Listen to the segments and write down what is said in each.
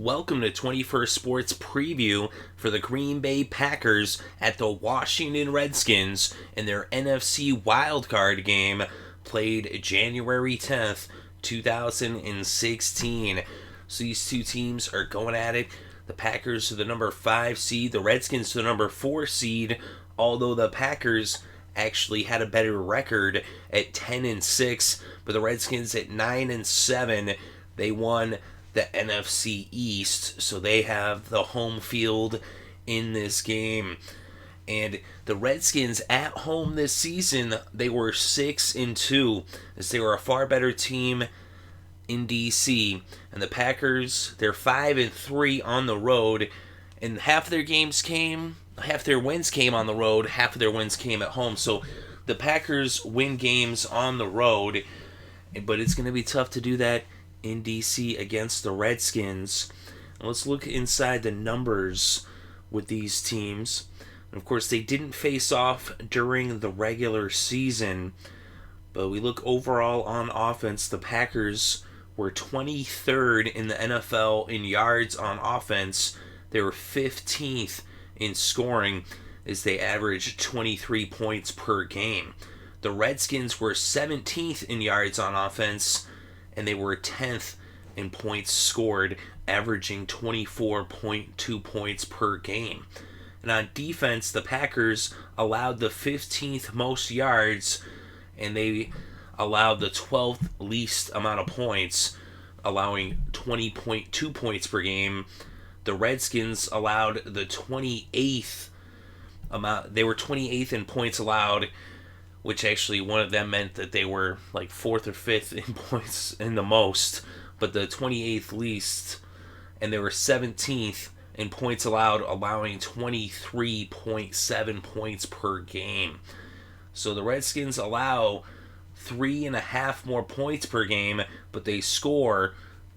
Welcome to 21st Sports Preview for the Green Bay Packers at the Washington Redskins in their NFC Wild Card game played January 10th, 2016. So these two teams are going at it. The Packers are the number 5 seed, the Redskins are the number 4 seed, although the Packers actually had a better record at 10-6, but the Redskins at 9-7. They won the NFC East, so they have the home field in this game. And the Redskins at home this season, they were 6-2, as they were a far better team in DC. And the Packers, they're 5-3 on the road, and half their wins came on the road, half of their wins came at home. So the Packers win games on the road, but it's going to be tough to do that in DC against the Redskins. Let's look inside the numbers with these teams. And of course, they didn't face off during the regular season, but we look overall on offense. The Packers were 23rd in the NFL in yards on offense. They were 15th in scoring, as they averaged 23 points per game. The Redskins were 17th in yards on offense, and they were 10th in points scored, averaging 24.2 points per game. And on defense, the Packers allowed the 15th most yards, and they allowed the 12th least amount of points, allowing 20.2 points per game. The Redskins allowed the 28th amount. They were 28th in points allowed, which actually one of them meant that they were like 4th or 5th in points in the most, but the 28th least, and they were 17th in points allowed, allowing 23.7 points per game. So the Redskins allow 3.5 more points per game, but they score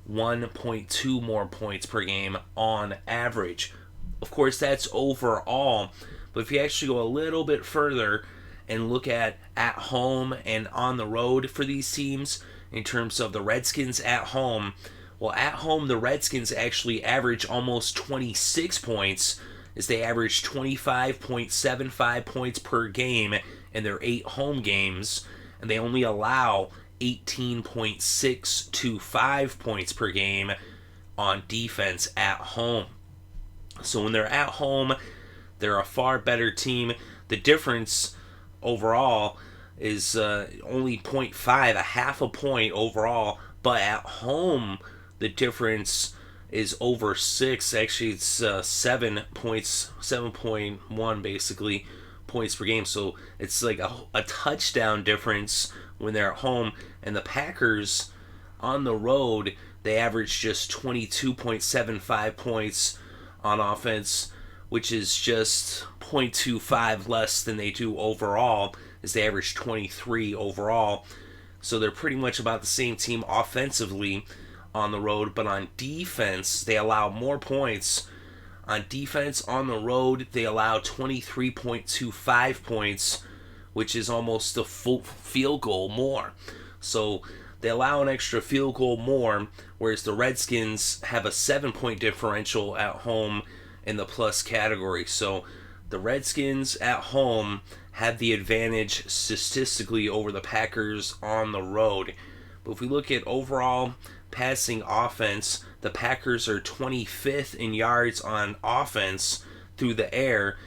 1.2 more points per game on average. Of course, that's overall, but if you actually go a little bit further and look at home and on the road for these teams, in terms of the Redskins at home, well, at home, the Redskins actually average almost 26 points, as they average 25.75 points per game in their 8 home games, and they only allow 18.625 points per game on defense at home. So when they're at home, they're a far better team. The difference overall is only 0.5, a half a point overall, but at home the difference is over 6. Actually, it's 7 points, 7.1 basically points per game. So it's like a touchdown difference when they're at home. And the Packers on the road, they average just 22.75 points on offense, which is just 0.25 less than they do overall, as they average 23 overall. So they're pretty much about the same team offensively on the road, but on defense, they allow more points. On defense on the road, they allow 23.25 points, which is almost a full field goal more. So they allow an extra field goal more, whereas the Redskins have a 7-point differential at home in the plus category. So the Redskins at home have the advantage statistically over the Packers on the road. But if we look at overall passing offense, the Packers are 25th in yards on offense through the air,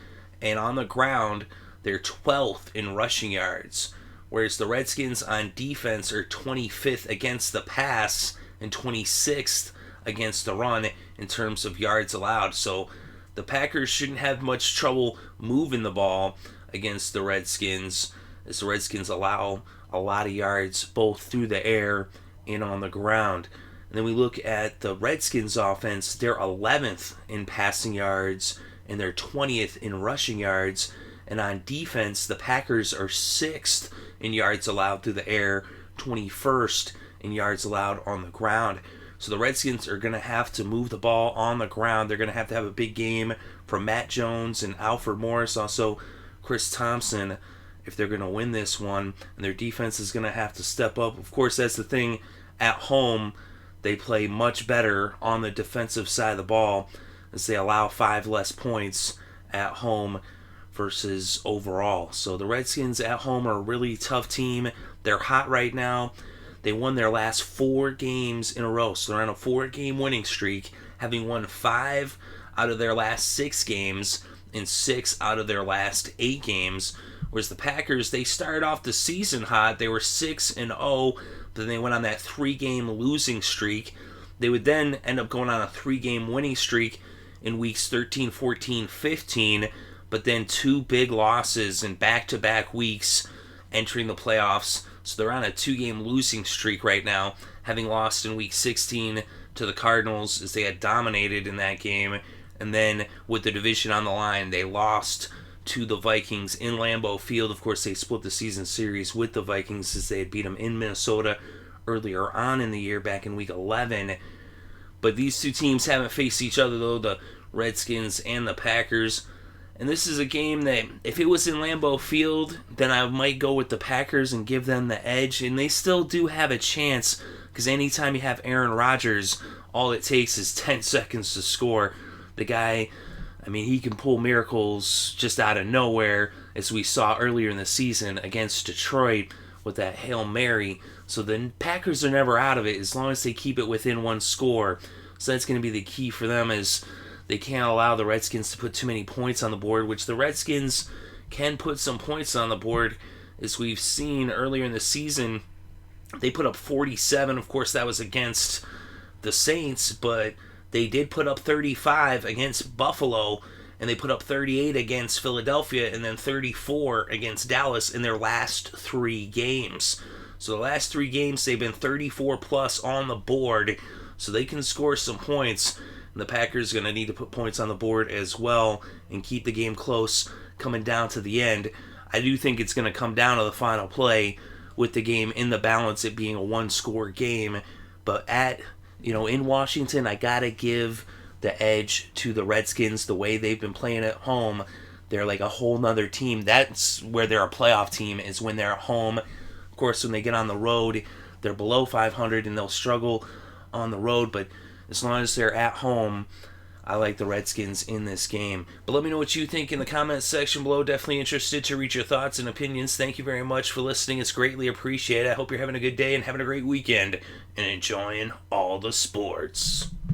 and on the ground, they're 12th in rushing yards. Whereas the Redskins on defense are 25th against the pass and 26th against the run in terms of yards allowed. So the Packers shouldn't have much trouble moving the ball against the Redskins, as the Redskins allow a lot of yards both through the air and on the ground. And then we look at the Redskins offense, they're 11th in passing yards and they're 20th in rushing yards. And on defense, the Packers are 6th in yards allowed through the air, 21st in yards allowed on the ground. So the Redskins are going to have to move the ball on the ground. They're going to have a big game from Matt Jones and Alfred Morris, also Chris Thompson, if they're going to win this one. And their defense is going to have to step up. Of course, that's the thing at home. they play much better on the defensive side of the ball as they allow 5 less points at home versus overall. So the Redskins at home are a really tough team. They're hot right now. They won their last 4 games in a row. So they're on a 4-game winning streak, having won 5 out of their last 6 games and 6 out of their last 8 games. Whereas the Packers, they started off the season hot. They were 6-0, but then they went on that 3-game losing streak. They would then end up going on a 3-game winning streak in weeks 13, 14, 15, but then 2 big losses in back-to-back weeks entering the playoffs. So they're on a 2-game losing streak right now, having lost in week 16 to the Cardinals as they had dominated in that game. And then with the division on the line, they lost to the Vikings in Lambeau Field. Of course, they split the season series with the Vikings as they had beat them in Minnesota earlier on in the year back in week 11. But these two teams haven't faced each other, though, the Redskins and the Packers. And this is a game that, if it was in Lambeau Field, then I might go with the Packers and give them the edge. And they still do have a chance, because anytime you have Aaron Rodgers, all it takes is 10 seconds to score. The guy, I mean, he can pull miracles just out of nowhere, as we saw earlier in the season against Detroit with that Hail Mary. So the Packers are never out of it as long as they keep it within 1 score. So that's going to be the key for them, as they can't allow the Redskins to put too many points on the board, which the Redskins can put some points on the board, as we've seen earlier in the season. They put up 47. Of course, that was against the Saints, but they did put up 35 against Buffalo, and they put up 38 against Philadelphia, and then 34 against Dallas in their last 3 games. So the last 3 games, they've been 34 plus on the board, so they can score some points. And the Packers are going to need to put points on the board as well and keep the game close coming down to the end. I do think it's going to come down to the final play, with the game in the balance, it being a 1-score game. But in Washington, I got to give the edge to the Redskins. The way they've been playing at home, they're like a whole nother team. That's where they're a playoff team, is when they're at home. Of course, when they get on the road, they're below 500 and they'll struggle on the road. But as long as they're at home, I like the Redskins in this game. But let me know what you think in the comments section below. Definitely interested to read your thoughts and opinions. Thank you very much for listening. It's greatly appreciated. I hope you're having a good day and having a great weekend and enjoying all the sports.